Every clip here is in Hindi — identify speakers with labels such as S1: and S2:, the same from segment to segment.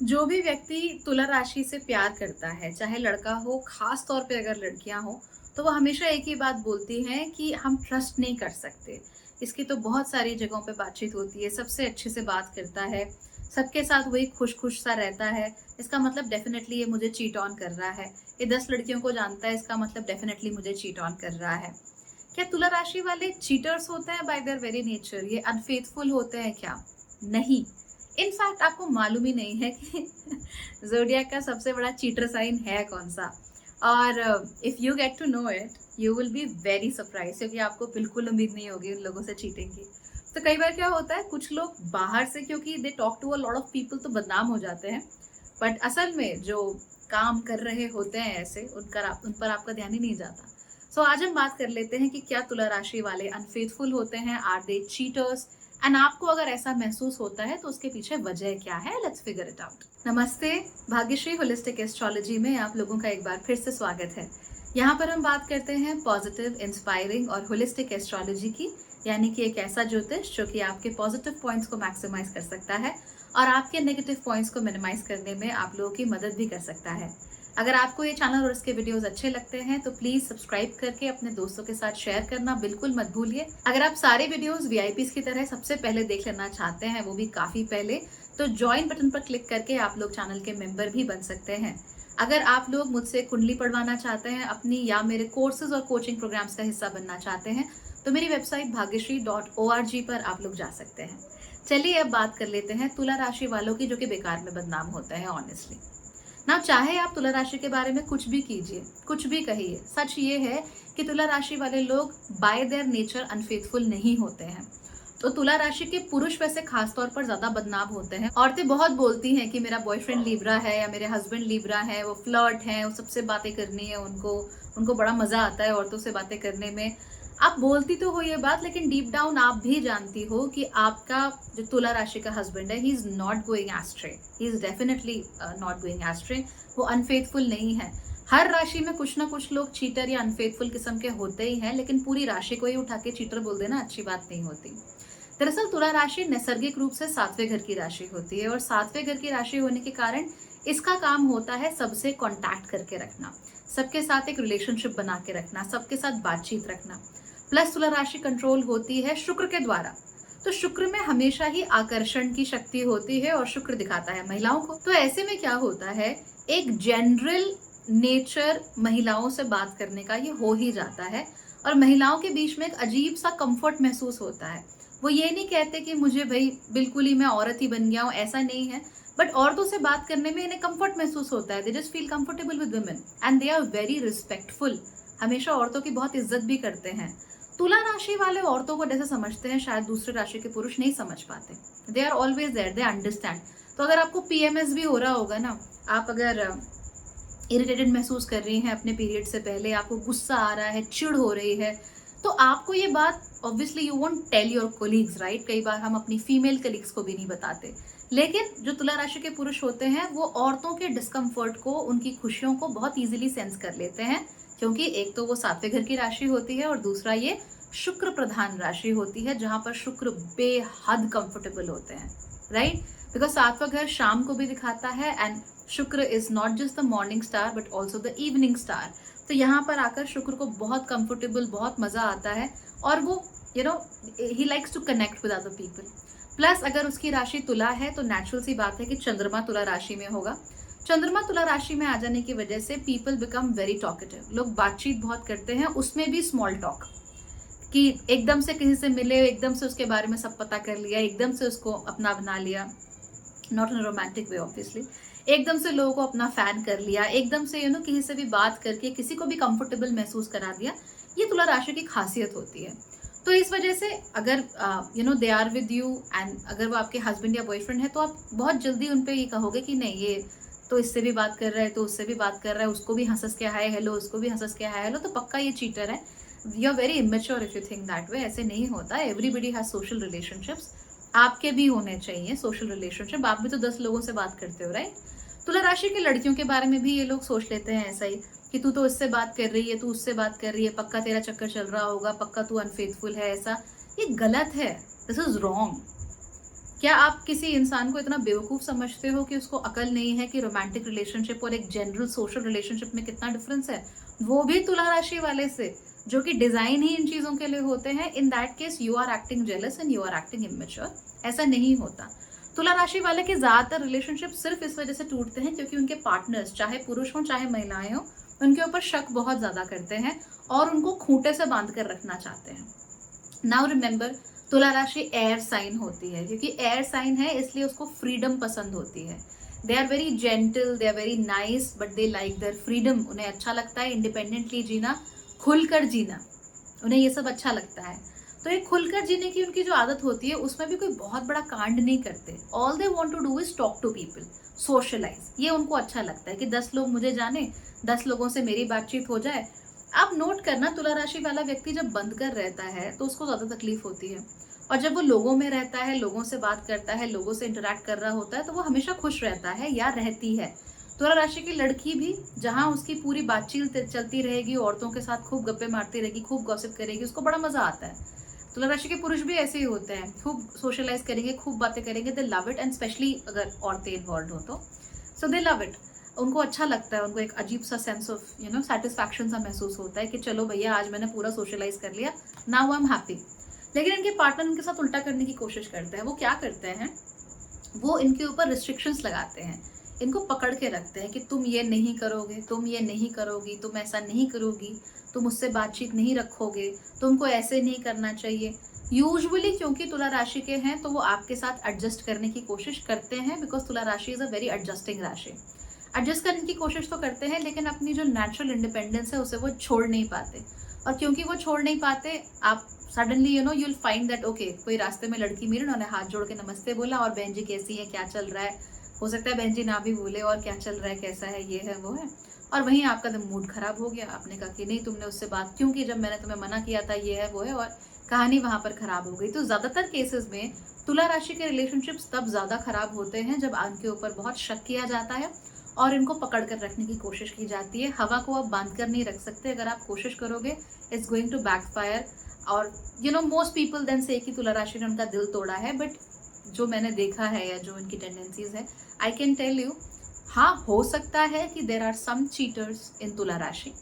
S1: जो भी व्यक्ति तुला राशि से प्यार करता है, चाहे लड़का हो, खास तौर पे अगर लड़कियां हो, तो वो हमेशा एक ही बात बोलती हैं कि हम ट्रस्ट नहीं कर सकते। इसकी तो बहुत सारी जगहों पे बातचीत होती है, सबसे अच्छे से बात करता है, सबके साथ वही खुश खुश सा रहता है। इसका मतलब डेफिनेटली ये मुझे चीट ऑन कर रहा है। ये 10 लड़कियों को जानता है, इसका मतलब डेफिनेटली मुझे चीट ऑन कर रहा है। क्या तुला राशि वाले चीटर्स होते हैं बाय देयर वेरी नेचर? ये अनफेथफुल होते हैं क्या? नहीं। इनफैक्ट आपको मालूम ही नहीं है कि ज़ोडिएक का सबसे बड़ा चीटर साइन है कौन-सा। और if you get to know it, you will be very surprised, क्योंकि आपको बिल्कुल उम्मीद नहीं होगी उन लोगों से चीटिंग की। तो कई बार क्या होता है, कुछ लोग बाहर से क्योंकि they talk to a lot of people तो बदनाम हो जाते हैं, बट असल में जो काम कर रहे होते हैं ऐसे, उन पर आपका ध्यान ही नहीं जाता। सो आज हम बात कर लेते हैं कि क्या तुला राशि वाले अनफेथफुल होते हैं, आर दे चीटर्स, एंड आपको अगर ऐसा महसूस होता है तो उसके पीछे वजह क्या है, लेट्स फिगर इट आउट। नमस्ते, भाग्यश्री होलिस्टिक एस्ट्रोलॉजी में आप लोगों का एक बार फिर से स्वागत है। यहाँ पर हम बात करते हैं पॉजिटिव, इंस्पायरिंग और होलिस्टिक एस्ट्रोलॉजी की, यानी कि एक ऐसा ज्योतिष जो कि आपके पॉजिटिव पॉइंट्स को मैक्सिमाइज कर सकता है और आपके नेगेटिव पॉइंट्स को मिनिमाइज करने में आप लोगों की मदद भी कर सकता है। अगर आपको ये चैनल और इसके वीडियोस अच्छे लगते हैं तो प्लीज सब्सक्राइब करके अपने दोस्तों के साथ शेयर करना बिल्कुल मत भूलिए। अगर आप सारे वीडियोस वीआईपीस की तरह सबसे पहले देख लेना चाहते हैं, वो भी काफी पहले, तो ज्वाइन बटन पर क्लिक करके आप लोग चैनल के मेंबर भी बन सकते हैं। अगर आप लोग मुझसे कुंडली पढ़वाना चाहते हैं अपनी, या मेरे कोर्सेज और कोचिंग प्रोग्राम्स का हिस्सा बनना चाहते हैं, तो मेरी वेबसाइट भाग्यश्री.org पर आप लोग जा सकते हैं। चलिए अब बात कर लेते हैं तुला राशि वालों की, जो कि बेकार में बदनाम होते हैं ऑनेस्टली ना। चाहे आप तुला राशि के बारे में कुछ भी कीजिए, कुछ भी कहिए, सच ये है कि तुला राशि वाले लोग बाय देयर नेचर अनफेथफुल नहीं होते हैं। तो तुला राशि के पुरुष वैसे खास तौर पर ज्यादा बदनाम होते हैं। औरतें बहुत बोलती हैं कि मेरा बॉयफ्रेंड लिब्रा है या मेरे हस्बैंड लिब्रा है, वो फ्लर्ट है, वो सबसे बातें करनी है उनको, उनको बड़ा मजा आता है औरतों से बातें करने में। आप बोलती तो हो ये बात, लेकिन डीप डाउन आप भी जानती हो कि आपका जो तुला राशि का हस्बैंड है, he is not going ashtray, he is definitely not going ashtray. वो अनफेथफुल नहीं है। हर राशि में कुछ ना कुछ लोग चीटर या अनफेथफुल किस्म के होते ही हैं, लेकिन पूरी राशि को ही उठा के चीटर बोल देना अच्छी बात नहीं होती। दरअसल तुला राशि नैसर्गिक रूप से सातवें घर की राशि होती है, और सातवें घर की राशि होने के कारण इसका काम होता है सबसे कांटेक्ट करके रखना, सबके साथ एक रिलेशनशिप बना के रखना, सबके साथ बातचीत रखना। प्लस तुला राशि कंट्रोल होती है शुक्र के द्वारा, तो शुक्र में हमेशा ही आकर्षण की शक्ति होती है और शुक्र दिखाता है महिलाओं को। तो ऐसे में क्या होता है, एक जनरल नेचर महिलाओं से बात करने का ये हो ही जाता है, और महिलाओं के बीच में एक अजीब सा कंफर्ट महसूस होता है। वो ये नहीं कहते कि मुझे भाई बिल्कुल ही मैं औरत ही बन गया हूँ, ऐसा नहीं है, बट औरतों से बात करने में इन्हें कंफर्ट महसूस होता है। They just feel comfortable with women and they are very respectful, हमेशा औरतों की बहुत इज्जत भी करते हैं। तुला राशि वाले औरतों को जैसे समझते हैं, शायद दूसरे राशि के पुरुष नहीं समझ पाते। They are always there, they understand. तो अगर आपको पीएमएस भी हो रहा होगा ना, आप अगर इरिटेटेड महसूस कर रही हैं अपने पीरियड से पहले, आपको गुस्सा आ रहा है, चिढ़ हो रही है, तो आपको ये बात obviously you won't tell your colleagues, right? कई बार हम अपनी फीमेल कलीग्स को भी नहीं बताते, लेकिन जो तुला राशि के पुरुष होते हैं वो औरतों के डिस्कम्फर्ट को, उनकी खुशियों को बहुत इजीली सेंस कर लेते हैं, क्योंकि एक तो वो सातवें घर की राशि होती है और दूसरा ये शुक्र प्रधान राशि होती है, जहां पर शुक्र बेहद कंफर्टेबल होते हैं, राइट? बिकॉज सातवां घर शाम को भी दिखाता है, एंड शुक्र is not just the morning star but also the evening star. तो यहाँ पर आकर शुक्र को बहुत कंफर्टेबल, बहुत मजा आता है, और वो ही likes to connect with other people. Plus अगर उसकी राशि तुला है तो नेचुरल सी बात है कि चंद्रमा तुला राशि में होगा। चंद्रमा तुला राशि में आ जाने की वजह से पीपल बिकम वेरी टॉकेटिव, लोग बातचीत बहुत करते हैं, उसमें भी स्मॉल टॉक, कि एकदम से किसी से मिले, एकदम से उसके बारे में सब पता कर लिया, एकदम से उसको अपना बना लिया, not in romantic way obviously, एकदम से लोगों को अपना फैन कर लिया, एकदम से किसी से भी बात करके किसी को भी कंफर्टेबल महसूस करा दिया। ये तुला राशि की खासियत होती है। तो इस वजह से अगर they are with you, and अगर वो आपके हस्बैंड या बॉयफ्रेंड है, तो आप बहुत जल्दी उन पे ये कहोगे कि नहीं, ये तो इससे भी बात कर रहा है, तो उससे भी बात कर रहा है, उसको भी हंस के हाय हेलो, उसको भी हंस के हाय हेलो, तो पक्का ये चीटर है। You are very immature if you think that way. ऐसे नहीं होता, एवरीबडी हैज सोशल रिलेशनशिप्स, आपके भी होने चाहिए सोशल रिलेशनशिप, आप भी तो 10 लोगों से बात करते हो, राइट? तुला राशि की लड़कियों के बारे में भी ये लोग सोच लेते हैं ऐसा ही, कि तू तो इससे बात कर रही है, तू उससे बात कर रही है, पक्का तेरा चक्कर चल रहा होगा, पक्का तू अनफेथफुल है, ऐसा। ये गलत है, दिस इज रॉन्ग। क्या आप किसी इंसान को इतना बेवकूफ़ समझते हो कि उसको अकल नहीं है कि रोमांटिक रिलेशनशिप और एक जनरल सोशल रिलेशनशिप में कितना डिफरेंस है? वो भी तुला राशि वाले से, जो कि डिज़ाइन ही इन चीज़ों के लिए होते हैं। In that case you are acting jealous and you are acting immature. ऐसा नहीं होता। तुला राशि वाले के ज़्यादातर रिलेशनशिप सिर्फ़ इस वजह से टूटते हैं क्योंकि उनके पार्टनर्स, चाहे पुरुष हों चाहे महिलाएँ हों, उनके ऊपर शक बहुत ज़्यादा करते हैं और उनको खूंटे से बाँध कर रखना चाहते हैं। नाउ रिमेंबर, तुला राशि एयर साइन होती है, क्योंकि एयर साइन है इसलिए उसको फ्रीडम पसंद होती है। They are very gentle, they are very nice, but they like their freedom. उन्हें अच्छा लगता है इंडिपेंडेंटली जीना, खुलकर जीना, उन्हें ये सब अच्छा लगता है। तो ये खुलकर जीने की उनकी जो आदत होती है उसमें भी कोई बहुत बड़ा कांड नहीं करते। All they want to do is talk to people, socialize. ये उनको अच्छा लगता है कि 10 लोग मुझे जाने, 10 लोगों से मेरी बातचीत हो जाए। आप नोट करना, तुला राशि वाला व्यक्ति जब बंद कर रहता है तो उसको ज्यादा तकलीफ होती है, और जब वो लोगों में रहता है, लोगों से बात करता है, लोगों से इंटरेक्ट कर रहा होता है, तो वो हमेशा खुश रहता है या रहती है। तुला राशि की लड़की भी जहां उसकी पूरी बातचीत चलती रहेगी, औरतों के साथ खूब गप्पे मारती रहेगी, खूब गॉसिप करेगी, उसको बड़ा मजा आता है। तुला राशि के पुरुष भी ऐसे ही होते हैं, खूब सोशलाइज करेंगे, खूब बातें करेंगे, दे लव इट, एंड स्पेशली अगर औरतें इन्वॉल्व हो तो सो दे लव इट। उनको अच्छा लगता है, उनको एक अजीब सा सेंस ऑफ सेटिस्फैक्शन सा महसूस होता है कि चलो भैया आज मैंने पूरा सोशलाइज कर लिया, नाउ आई एम हैप्पी। लेकिन इनके पार्टनर इनके साथ उल्टा करने की कोशिश करते हैं। वो क्या करते हैं, वो इनके ऊपर रिस्ट्रिक्शंस लगाते हैं, इनको पकड़ के रखते हैं कि तुम ये नहीं करोगे, तुम ये नहीं करोगी, तुम ऐसा नहीं करोगी, तुम उससे बातचीत नहीं रखोगे, तुमको ऐसे नहीं करना चाहिए। यूजुअली क्योंकि तुला राशि के हैं तो वो आपके साथ एडजस्ट करने की कोशिश करते हैं, बिकॉज तुला राशि इज अ वेरी एडजस्टिंग राशि। एडजस्ट करने की कोशिश तो करते हैं, लेकिन अपनी जो नेचुरल इंडिपेंडेंस है उसे वो छोड़ नहीं पाते। और क्योंकि वो छोड़ नहीं पाते, आप suddenly you'll find that okay, कोई रास्ते में लड़की मिली, उन्होंने हाथ जोड़ के नमस्ते बोला और बहन जी कैसी है, क्या चल रहा है। हो सकता है बहन जी ना भी बोले और क्या चल रहा है, कैसा है, ये है वो है, और वहीं आपका तो मूड खराब हो गया। आपने कहा कि नहीं, तुमने उससे बात क्यों की जब मैंने तुम्हें मना किया था, ये है वो है, और कहानी वहां पर खराब हो गई। तो ज्यादातर केसेस में तुला राशि के रिलेशनशिप्स तब ज्यादा खराब होते हैं जब उनके ऊपर बहुत शक किया जाता है और इनको पकड़ कर रखने की कोशिश की जाती है। हवा को आप बांध कर नहीं रख सकते, अगर आप कोशिश करोगे इट्स गोइंग टू बैकफायर। और मोस्ट पीपल देन से कि तुला राशि ने उनका दिल तोड़ा है, बट जो मैंने देखा है या जो इनकी टेंडेंसीज है, आई कैन टेल यू, हाँ हो सकता है कि देर आर सम चीटर्स इन तुला राशि,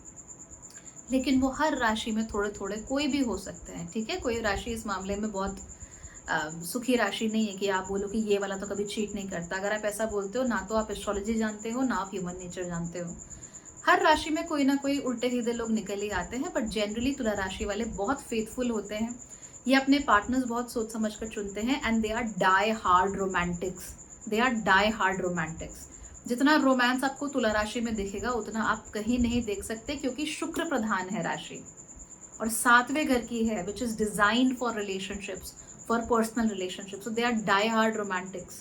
S1: लेकिन वो हर राशि में थोड़े थोड़े कोई भी हो सकते हैं। ठीक है, कोई राशि इस मामले में बहुत सुखी राशि नहीं है कि आप बोलो कि ये वाला तो कभी चीट नहीं करता। अगर आप ऐसा बोलते हो, ना तो आप एस्ट्रोलॉजी जानते हो, ना आप ह्यूमन नेचर जानते हो। हर राशि में कोई ना कोई उल्टे सीधे लोग निकल ही आते हैं, बट जनरली तुला राशि वाले बहुत फेथफुल होते हैं। ये अपने पार्टनर्स बहुत सोच समझ कर चुनते हैं, and they are die hard romantics. They are die hard romantics. जितना रोमांस आपको तुला राशि में दिखेगा उतना आप कहीं नहीं देख सकते, क्योंकि शुक्र प्रधान है राशि और 7वें घर की है, which is designed for relationships, for personal relationship. So they are die hard romantics.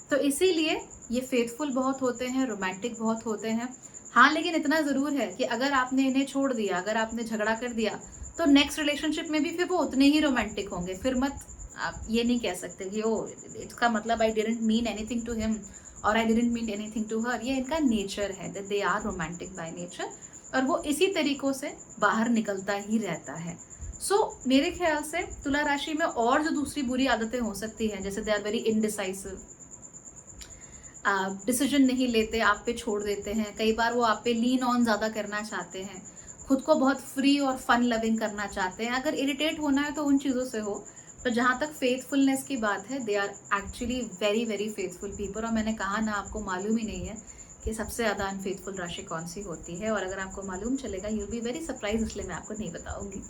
S1: तो इसीलिए ये फेथफुल बहुत होते हैं, रोमांटिक बहुत होते हैं। हाँ, लेकिन इतना जरूर है कि अगर आपने इन्हें छोड़ दिया, अगर आपने झगड़ा कर दिया, तो नेक्स्ट रिलेशनशिप में भी फिर वो उतने ही रोमांटिक होंगे। फिर मत आप ये नहीं कह सकते कि ओ इसका मतलब I didn't mean anything to him और I didn't mean anything to her. ये इनका नेचर है, that they are romantic by nature, और वो इसी तरीकों से बाहर निकलता ही रहता है। मेरे ख्याल से तुला राशि में और जो दूसरी बुरी आदतें हो सकती हैं, जैसे they are very indecisive, decision नहीं लेते, आप पे छोड़ देते हैं। कई बार वो आप पे लीन ऑन ज़्यादा करना चाहते हैं, खुद को बहुत फ्री और फन लविंग करना चाहते हैं। अगर इरिटेट होना है तो उन चीज़ों से हो, पर जहाँ तक फेथफुलनेस की बात है, they are actually very very faithful people. और मैंने कहा ना, आपको मालूम ही नहीं है कि सबसे ज़्यादा अनफेथफुल राशि कौन सी होती है, और अगर आपको मालूम चलेगा you will be very surprise, इसलिए मैं आपको नहीं बताऊंगी।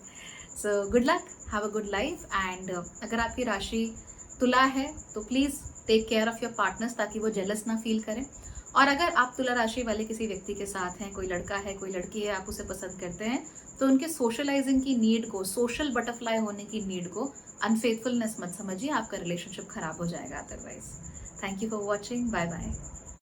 S1: So good luck, have a good life, and अगर आपकी राशि तुला है तो please take care of your partners, ताकि वो जेलस ना फील करें। और अगर आप तुला राशि वाले किसी व्यक्ति के साथ हैं, कोई लड़का है, कोई लड़की है, आप उसे पसंद करते हैं, तो उनके सोशलाइजिंग की नीड को, सोशल बटरफ्लाई होने की नीड को अनफेथफुलनेस मत समझिए, आपका रिलेशनशिप खराब हो जाएगा otherwise. Thank you for watching, bye bye.